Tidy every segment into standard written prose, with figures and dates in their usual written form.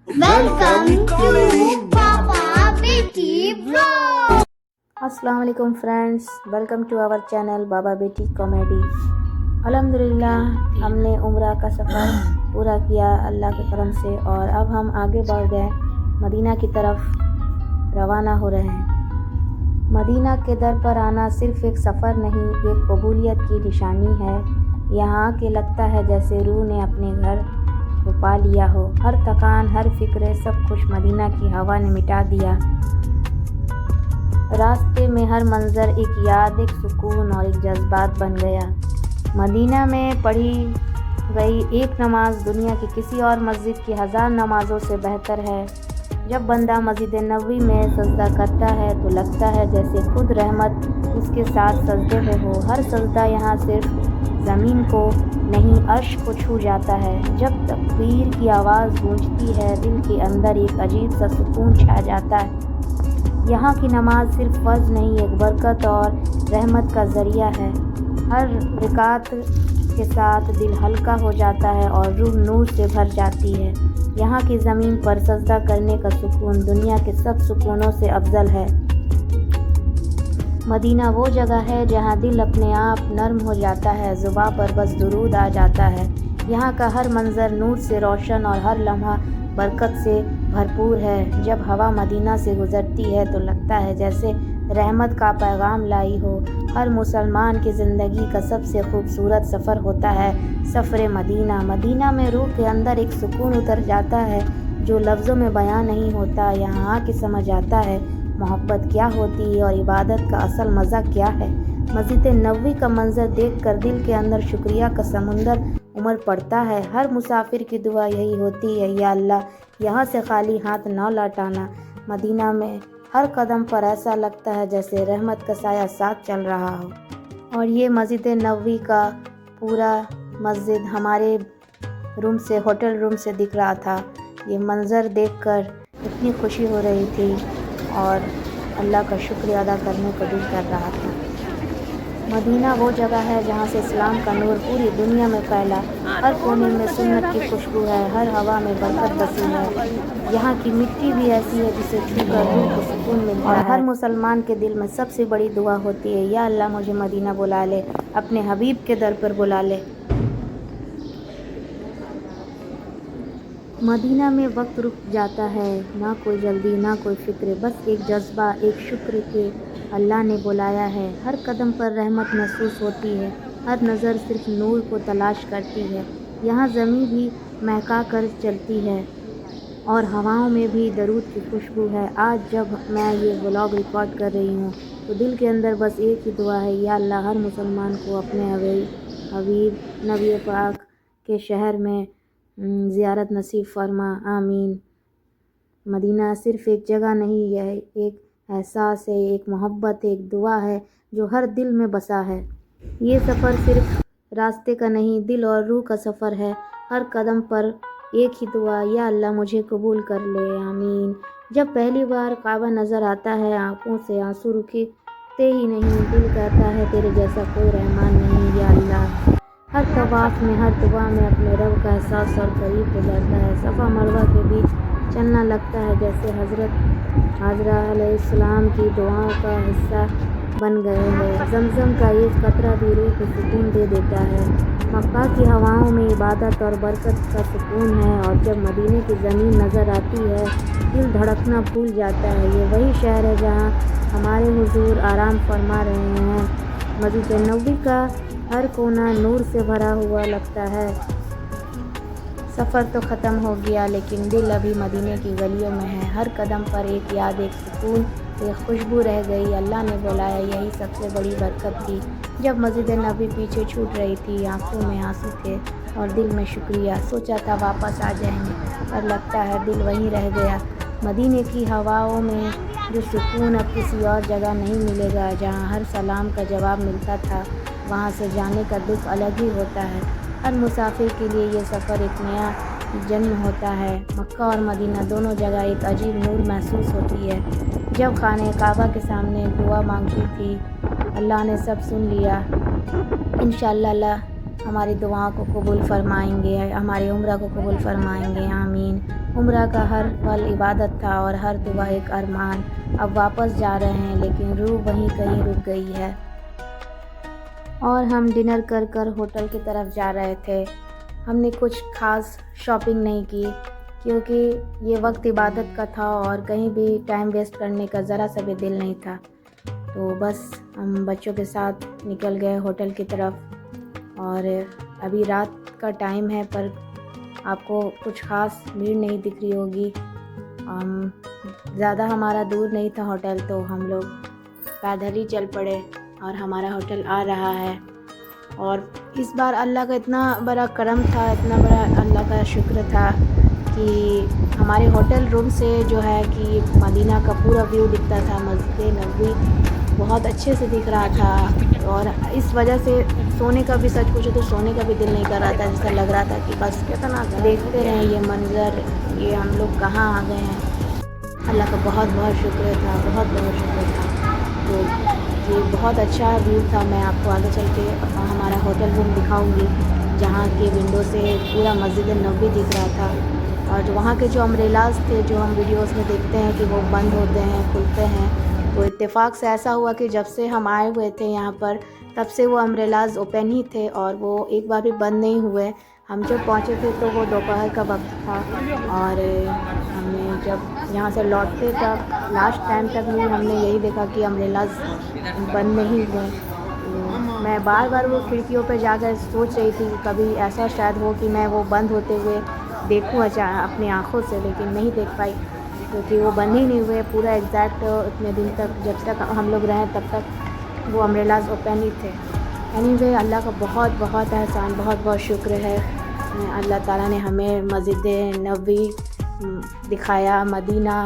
Welcome to पापा बेटी blog. अस्सलाम वालेकुम friends, welcome to our channel Baba Beti comedy. अल्हम्दुलिल्लाह हमने उम्रा का सफ़र पूरा किया अल्लाह के करम से और अब हम आगे बढ़ गए, मदीना की तरफ रवाना हो रहे हैं। मदीना के दर पर आना सिर्फ़ एक सफ़र नहीं, एक कबूलियत की निशानी है। यहाँ आके लगता है जैसे रूह ने अपने घर को पा लिया हो। हर थकान, हर फिक्र, सब कुछ मदीना की हवा ने मिटा दिया। रास्ते में हर मंज़र एक याद, एक सुकून और एक जज्बात बन गया। मदीना में पढ़ी गई एक नमाज दुनिया की किसी और मस्जिद की 1000 नमाज़ों से बेहतर है। जब बंदा मस्जिद नबवी में सजदा करता है तो लगता है जैसे खुद रहमत उसके साथ सजदे में हो। हर सजदा यहाँ सिर्फ ज़मीन को नहीं, अर्श को छू जाता है। जब तकबीर की आवाज़ गूंजती है, दिल के अंदर एक अजीब सा सुकून छा जाता है। यहाँ की नमाज सिर्फ फ़र्ज नहीं, एक बरकत और रहमत का ज़रिया है। हर रिकात के साथ दिल हल्का हो जाता है और रूह नूर से भर जाती है। यहाँ की ज़मीन पर सजदा करने का सुकून दुनिया के सब सुकूनों से अफजल है। मदीना वो जगह है जहाँ दिल अपने आप नर्म हो जाता है, ज़ुबां पर बस दुरूद आ जाता है। यहाँ का हर मंज़र नूर से रोशन और हर लम्हा बरकत से भरपूर है। जब हवा मदीना से गुज़रती है तो लगता है जैसे रहमत का पैगाम लाई हो। हर मुसलमान की ज़िंदगी का सबसे खूबसूरत सफ़र होता है सफ़र मदीना। मदीना में रूह के अंदर एक सुकून उतर जाता है जो लफ्ज़ों में बयां नहीं होता। यहाँ आके समझ आता है मोहब्बत क्या होती है और इबादत का असल मज़ा क्या है। मस्जिद नबवी का मंज़र देखकर दिल के अंदर शुक्रिया का समुंदर उमड़ पड़ता है। हर मुसाफिर की दुआ यही होती है, या अल्लाह यहाँ से खाली हाथ न लौटाना। मदीना में हर कदम पर ऐसा लगता है जैसे रहमत का साया साथ चल रहा हो। और ये मस्जिद नबवी का पूरा मस्जिद हमारे रूम से, होटल रूम से दिख रहा था। ये मंज़र देखकर इतनी खुशी हो रही थी और अल्लाह का शुक्रिया अदा करने को दिल कर रहा था। मदीना वो जगह है जहाँ से इस्लाम का नूर पूरी दुनिया में फैला। हर कोने में सुन्नत की खुशबू है, हर हवा में बरकत बसी है। यहाँ की मिट्टी भी ऐसी है जिसे छूकर रूह को सुकून मिलता है। हर मुसलमान के दिल में सबसे बड़ी दुआ होती है, या अल्लाह मुझे मदीना बुला ले, अपने हबीब के दर पर बुला ले। मदीना में वक्त रुक जाता है, ना कोई जल्दी ना कोई फ़िक्र, बस एक जज्बा, एक शुक्र के अल्लाह ने बुलाया है। हर कदम पर रहमत महसूस होती है, हर नज़र सिर्फ नूर को तलाश करती है। यहाँ ज़मीं भी महका कर चलती है और हवाओं में भी दरूद की खुशबू है। आज जब मैं ये व्लॉग रिकॉर्ड कर रही हूँ तो दिल के अंदर बस एक ही दुआ है, या अल्लाह हर मुसलमान को अपने हबीब नबी पाक के शहर में ज़ियारत नसीब फरमा, आमीन। मदीना सिर्फ़ एक जगह नहीं, यह एक एहसास है, एक मोहब्बत, एक दुआ है जो हर दिल में बसा है। ये सफ़र सिर्फ रास्ते का नहीं, दिल और रूह का सफ़र है। हर कदम पर एक ही दुआ, या अल्लाह मुझे कबूल कर ले, आमीन। जब पहली बार काबा नज़र आता है, आँखों से आंसू रुकते ही नहीं, दिल कहता है तेरे जैसा कोई रहमान नहीं, या अल्लाह। हर तवाफ़ में, हर दुआ में अपने रब का एहसास और करीब हो जाता है। सफ़ा मरवा के बीच चलना लगता है जैसे हज़रत हाजरा अलैहिस्सलाम की दुआओं का हिस्सा बन गए हैं। ज़मज़म का एक कतरा भी रूह को सुकून दे देता है। मक्का की हवाओं में इबादत और बरकत का सुकून है और जब मदीने की ज़मीन नज़र आती है दिल धड़कना भूल जाता है। ये वही शहर है जहाँ हमारे हुजूर आराम फरमा रहे हैं। मस्जिद नबवी का हर कोना नूर से भरा हुआ लगता है। सफ़र तो ख़त्म हो गया लेकिन दिल अभी मदीने की गलियों में है। हर कदम पर एक याद, एक सुकून, एक खुशबू रह गई। अल्लाह ने बुलाया, यही सबसे बड़ी बरकत थी। जब मस्जिद नबी पीछे छूट रही थी, आंखों में आंसू थे और दिल में शुक्रिया। सोचा था वापस आ जाएंगे पर लगता है दिल वहीं रह गया। मदीने की हवाओं में जो सुकून अब किसी और जगह नहीं मिलेगा। जहाँ हर सलाम का जवाब मिलता था, वहाँ से जाने का दुख अलग ही होता है। हर मुसाफिर के लिए ये सफ़र एक नया जन्म होता है। मक्का और मदीना दोनों जगह एक अजीब नूर महसूस होती है। जब खाने काबा के सामने दुआ मांगती थी, अल्लाह ने सब सुन लिया। इंशाअल्लाह अल्लाह हमारी दुआओं को कबूल फरमाएंगे, हमारी उम्र को कबूल फरमाएंगे, आमीन। उम्रा का हर पल इबादत था और हर दुआ एक अरमान। अब वापस जा रहे हैं लेकिन रूह वहीं कहीं रुक गई है। और हम डिनर कर कर होटल की तरफ जा रहे थे। हमने कुछ ख़ास शॉपिंग नहीं की क्योंकि ये वक्त इबादत का था और कहीं भी टाइम वेस्ट करने का ज़रा सा भी दिल नहीं था। तो बस हम बच्चों के साथ निकल गए होटल की तरफ। और अभी रात का टाइम है पर आपको कुछ ख़ास भीड़ नहीं दिख रही होगी। ज़्यादा हमारा दूर नहीं था होटल, तो हम लोग पैदल ही चल पड़े और हमारा होटल आ रहा है। और इस बार अल्लाह का इतना बड़ा करम था, इतना बड़ा अल्लाह का शुक्र था कि हमारे होटल रूम से जो है कि मदीना का पूरा व्यू दिखता था। मस्जिद नबवी बहुत अच्छे से दिख रहा था और इस वजह से सोने का भी, सच पूछो तो सोने का भी दिल नहीं कर रहा था। जैसा लग रहा था कि बस कितना देखते रहें ये मंज़र, ये हम लोग कहाँ आ गए हैं। अल्लाह का बहुत बहुत शुक्र था, बहुत बहुत शुक्र था। तो ये बहुत अच्छा व्यू था। मैं आपको आगे चल के हमारा होटल रूम दिखाऊंगी जहाँ के विंडो से पूरा मस्जिद नबवी दिख रहा था। और जो वहाँ के जो अम्ब्रेलाज थे जो हम वीडियोस में देखते हैं कि वो बंद होते हैं, खुलते हैं, तो इत्तेफाक से ऐसा हुआ कि जब से हम आए हुए थे यहाँ पर तब से वो अम्ब्रेलाज ओपन ही थे और वो एक बार भी बंद नहीं हुए। हम जब पहुँचे थे तो वो दोपहर का वक्त था और हमने जब यहाँ से लौटते तब लास्ट टाइम तक भी हमने यही देखा कि अम्ब्रेलाज बंद नहीं हुए। तो मैं बार बार वो खिड़कियों पे जाकर सोच रही थी कि कभी ऐसा शायद हो कि मैं वो बंद होते हुए देखूँ अपनी आँखों से, लेकिन नहीं देख पाई क्योंकि वो बंद ही नहीं हुए पूरा एग्जैक्ट इतने दिन तक। जब तक हम लोग रहें तब तक वो अम्ब्रेलाज ओपन ही थे। एनीवे अल्लाह का बहुत बहुत एहसान, बहुत बहुत शुक्र है। अल्लाह ताला ने हमें मस्जिद नबवी दिखाया, मदीना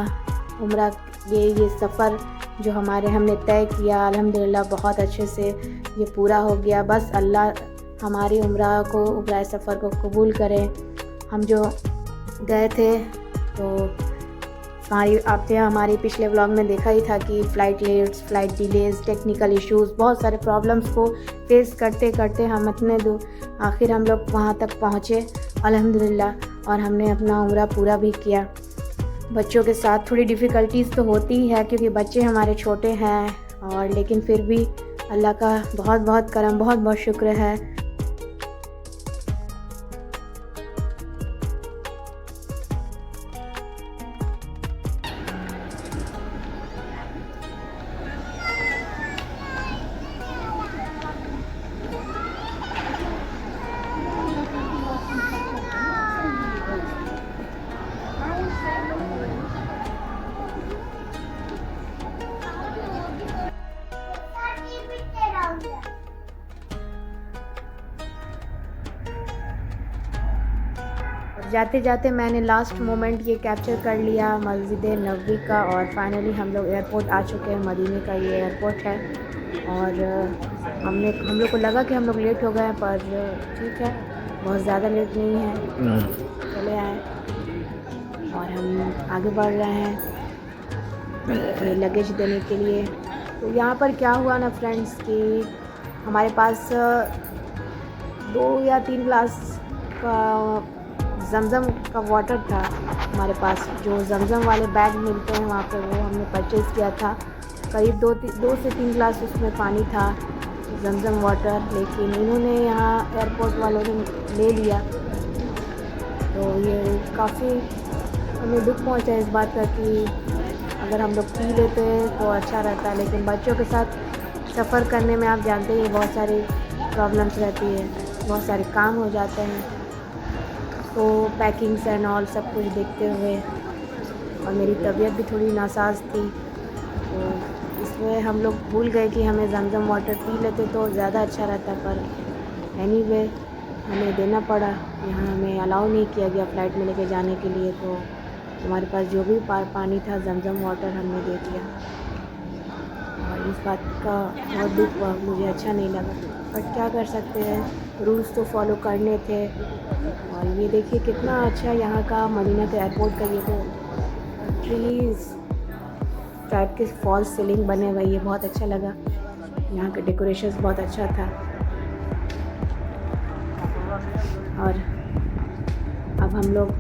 उम्रा ये सफ़र जो हमने तय किया अल्हम्दुलिल्लाह बहुत अच्छे से ये पूरा हो गया। बस अल्लाह हमारी उम्रा सफ़र को कबूल करे। हम जो गए थे तो आपने हमारे पिछले व्लॉग में देखा ही था कि flight let's, flight delays, technical issues, बहुत सारे प्रॉब्लम्स को फेस करते करते हम इतने दूर आखिर हम लोग वहाँ तक पहुँचे अल्हम्दुलिल्लाह और हमने अपना उम्रा पूरा भी किया। बच्चों के साथ थोड़ी डिफ़िकल्टीज़ तो होती ही है क्योंकि बच्चे हमारे छोटे हैं, और लेकिन फिर भी अल्लाह का बहुत बहुत करम, बहुत बहुत शुक्र है। जाते जाते मैंने लास्ट मोमेंट ये कैप्चर कर लिया मस्जिद नबवी का और फाइनली हम लोग एयरपोर्ट आ चुके हैं। मदीने का ये एयरपोर्ट है और हम लोग को लगा कि हम लोग लेट हो गए पर ठीक है, बहुत ज़्यादा लेट नहीं है, चले आए और हम आगे बढ़ रहे हैं लगेज देने के लिए। तो यहाँ पर क्या हुआ ना फ्रेंड्स कि हमारे पास 2 या 3 ग्लास का जमज़म का वाटर था हमारे पास। जो जमज़म वाले बैग मिलते हैं वहाँ पे वो हमने परचेज़ किया था। करीब 2 से 3 ग्लास उसमें पानी था जमज़म वाटर, लेकिन इन्होंने यहाँ एयरपोर्ट वालों ने ले लिया। तो ये काफ़ी हमें दुख पहुँचा इस बात का कि अगर हम लोग पी लेते तो अच्छा रहता, लेकिन बच्चों के साथ सफ़र करने में आप जानते ही बहुत सारी प्रॉब्लम्स रहती है, बहुत सारे काम हो जाते हैं। तो पैकिंग्स एंड ऑल सब कुछ देखते हुए और मेरी तबीयत भी थोड़ी नासाज थी, तो इसमें हम लोग भूल गए कि हमें जमज़म वाटर पी लेते तो ज़्यादा अच्छा रहता। पर एनीवे हमें देना पड़ा, यहाँ हमें अलाउ नहीं किया गया फ़्लाइट में लेके जाने के लिए। तो हमारे पास जो भी पानी था जमज़म वाटर हमने दे दिया और इस बात का बहुत दुख हुआ, मुझे अच्छा नहीं लगा, बट क्या कर सकते हैं, रूल्स तो फॉलो करने थे। और ये देखिए कितना अच्छा यहाँ का मदीना के एयरपोर्ट का ये तो ट्रीज़ टाइप के फॉल्स सीलिंग बने हुए, ये बहुत अच्छा लगा। यहाँ का डेकोरेशन बहुत अच्छा था। और अब हम लोग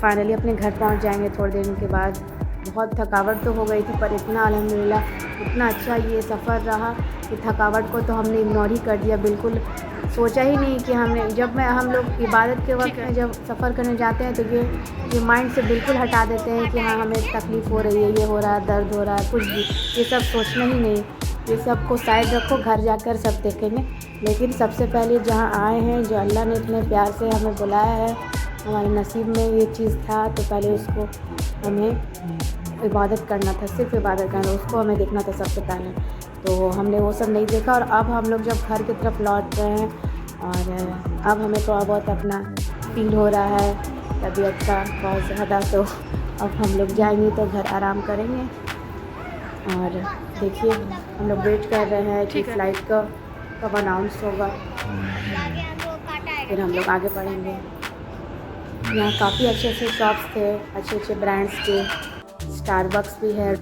फाइनली अपने घर पहुंच जाएंगे थोड़ी देर के बाद। बहुत थकावट तो हो गई थी, पर इतना अल्हम्दुलिल्लाह इतना अच्छा ये सफ़र रहा कि थकावट को तो हमने इग्नोर ही कर दिया। बिल्कुल सोचा ही नहीं कि हमने हम लोग इबादत के वक्त में जब सफ़र करने जाते हैं तो ये माइंड से बिल्कुल हटा देते हैं कि हाँ हमें तकलीफ़ हो रही है, ये हो रहा है, दर्द हो रहा है, कुछ भी ये सब सोचना ही नहीं। ये सब को साइड रखो, घर जाकर सब देखेंगे। लेकिन सबसे पहले जहाँ आए हैं, जो अल्लाह ने इतने प्यार से हमें बुलाया है, हमारे नसीब में ये चीज़ था, तो पहले उसको हमें इबादत करना था, सिर्फ इबादत करना, उसको हमें देखना था सबसे पहले। तो हमने वो सब नहीं देखा और अब हम लोग जब घर की तरफ लौट रहे हैं और अब हमें थोड़ा बहुत अपना फील हो रहा है तबीयत का बहुत ज़्यादा, तो अब हम लोग जाएंगे तो घर आराम करेंगे। और देखिए हम लोग वेट कर रहे हैं कि फ़्लाइट का कब अनाउंस होगा, फिर हम लोग आगे बढ़ेंगे। यहाँ काफ़ी अच्छे अच्छे शॉप्स थे, अच्छे अच्छे ब्रांड्स के, स्टारबक्स भी है।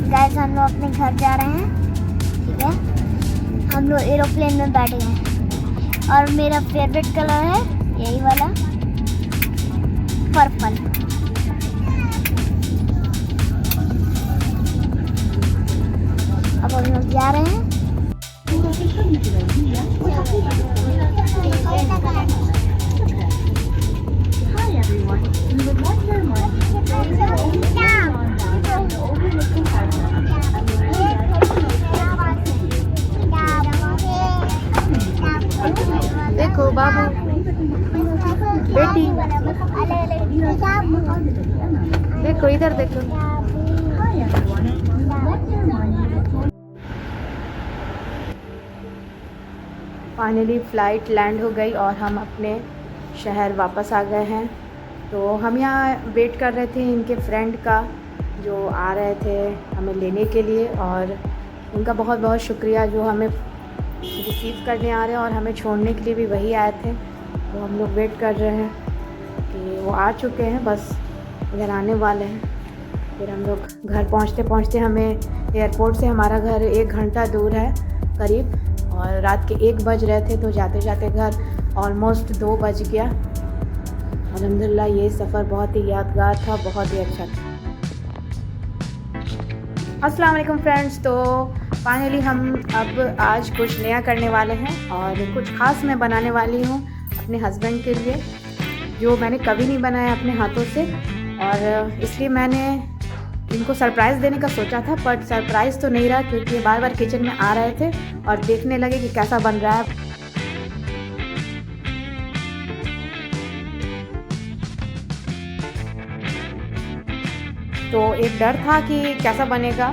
गाइस हम लोग अपने घर जा रहे हैं, ठीक है। हम लोग एरोप्लेन में बैठ गए हैं और मेरा फेवरेट कलर है यही वाला पर्पल। अब हम लोग जा रहे हैं। देखो बाबू, बेटी, देखो इधर देखो। फाइनली फ़्लाइट लैंड हो गई और हम अपने शहर वापस आ गए हैं। तो हम यहाँ वेट कर रहे थे इनके फ्रेंड का, जो आ रहे थे हमें लेने के लिए, और उनका बहुत बहुत शुक्रिया जो हमें रिसीव करने आ रहे हैं और हमें छोड़ने के लिए भी वही आए थे। तो हम लोग वेट कर रहे हैं कि वो आ चुके हैं, बस इधर आने वाले हैं। फिर हम लोग घर पहुँचते पहुँचते, हमें एयरपोर्ट से हमारा घर 1 घंटा दूर है करीब, और रात के 1 बज रहे थे, तो जाते जाते घर ऑलमोस्ट 2 बज गया। अल्हम्दुलिल्लाह ये सफ़र बहुत ही यादगार था, बहुत ही अच्छा था। अस्सलाम वालेकुम फ्रेंड्स। तो फाइनली हम अब आज कुछ नया करने वाले हैं और कुछ ख़ास मैं बनाने वाली हूँ अपने हस्बैंड के लिए, जो मैंने कभी नहीं बनाया अपने हाथों से। और इसलिए मैंने इनको सरप्राइज़ देने का सोचा था, बट सरप्राइज़ तो नहीं रहा, क्योंकि ये बार बार किचन में आ रहे थे और देखने लगे कि कैसा बन रहा है। तो एक डर था कि कैसा बनेगा,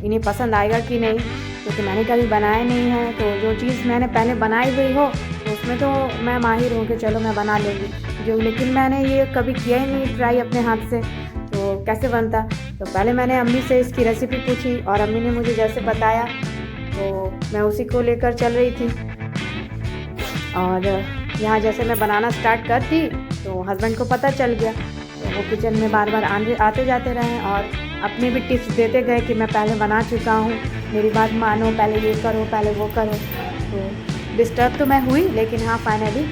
इन्हें पसंद आएगा कि नहीं, क्योंकि मैंने कभी बनाया नहीं है। तो जो चीज़ मैंने पहले बनाई हुई हो तो उसमें तो मैं माहिर हूँ कि चलो मैं बना लूँगी, लेकिन मैंने ये कभी किया ही नहीं ट्राई अपने हाथ से, तो कैसे बनता। तो पहले मैंने अम्मी से इसकी रेसिपी पूछी और अम्मी ने मुझे जैसे बताया तो मैं उसी को लेकर चल रही थी। और यहाँ जैसे मैं बनाना स्टार्ट कर दी तो हस्बैंड को पता चल गया, तो वो किचन में बार बार आते जाते रहे और अपने भी टिप्स देते गए कि मैं पहले बना चुका हूँ, मेरी बात मानो, पहले ये करो, पहले वो करो। तो डिस्टर्ब तो मैं हुई, लेकिन हाँ फाइनली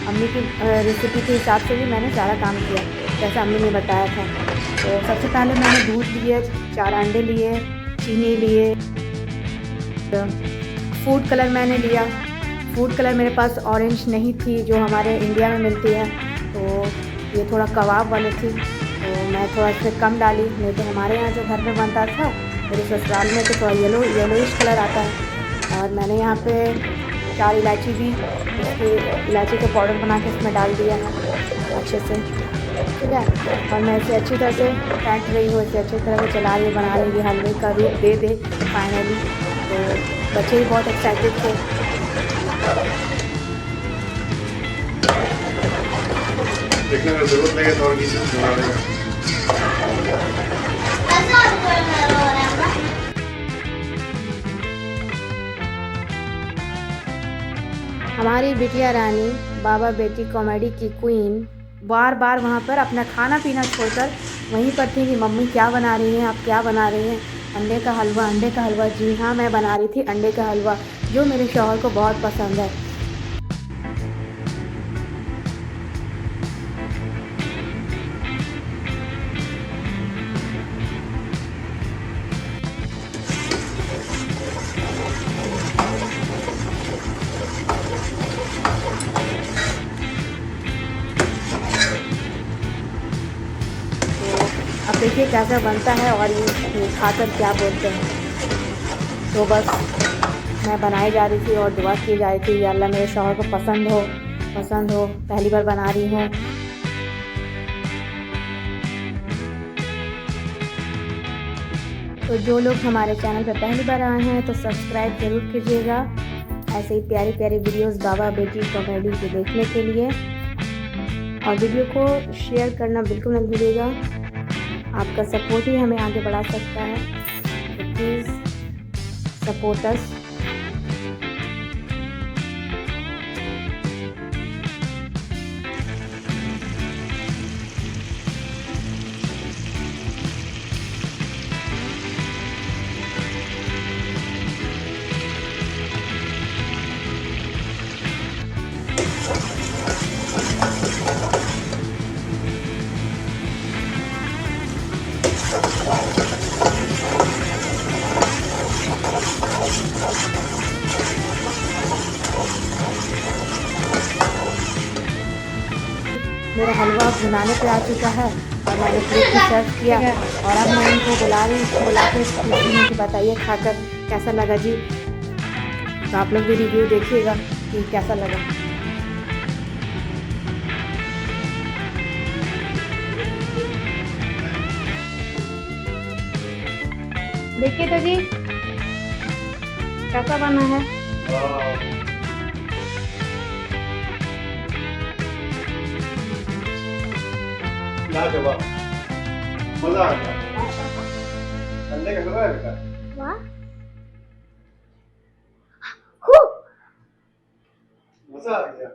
अम्मी की रेसिपी के हिसाब से भी मैंने सारा काम किया जैसा अम्मी ने बताया था। तो सबसे पहले मैंने दूध लिए, 4 अंडे लिए, चीनी लिए, फूड कलर मैंने लिया। फूड कलर मेरे पास ऑरेंज नहीं थी जो हमारे इंडिया में मिलती है, तो ये थोड़ा कबाब वाली थी, तो मैं थोड़ा इसमें कम डाली। नहीं तो हमारे यहाँ जो घर में बनता था मेरे ससुराल में तो थोड़ा येलोइश कलर आता है। और मैंने यहाँ पे 4 इलायची भी, इसकी इलायची का पाउडर बना के इसमें डाल दिया अच्छे से, ठीक है। और मैं इसे अच्छी तरह से फेंट रही हूँ, इसे अच्छी तरह से चला रही, बना रही, हलवे का रूप दे दे फाइनली। तो बच्चे भी बहुत एक्साइटेड थे। देखने में जरूरत लगे तो और किसी से बना लेगा। हमारी बिटिया रानी, बाबा बेटी कॉमेडी की क्वीन, बार बार वहाँ पर अपना खाना पीना छोड़कर वहीं पर थी कि मम्मी क्या बना रही हैं, आप क्या बना रही हैं? अंडे का हलवा। अंडे का हलवा, जी हाँ, मैं बना रही थी अंडे का हलवा, जो मेरे शौहर को बहुत पसंद है। अब देखिए कैसा बनता है और ये खाकर क्या बोलते हैं। तो बस मैं बनाई जा रही थी और दुआ की जा रही थी, या अल्लाह मेरे शौहर को पसंद हो, पहली बार बना रही हूँ। तो जो लोग हमारे चैनल पर पहली बार आए हैं तो सब्सक्राइब ज़रूर कीजिएगा, ऐसे ही प्यारी प्यारी वीडियोस बाबा बेटी कॉमेडी के देखने के लिए। और वीडियो को शेयर करना बिल्कुल न भूलिएगा, आपका सपोर्ट ही हमें आगे बढ़ा सकता है, तो प्लीज़ सपोर्ट अस। मेरा हलवा बनाने पे आ चुका है और मैंने प्लेट में सर्व किया और अब मैं इनको बुला के पूछती हूँ कि बताइए खाकर कैसा लगा जी। तो आप लोग भी रिव्यू देखिएगा कि कैसा लगा। देखिए तो जी कैसा बना है। लाजवाब, मजा आ गया। अंडे का हलवा है। वाह, मजा आ गया।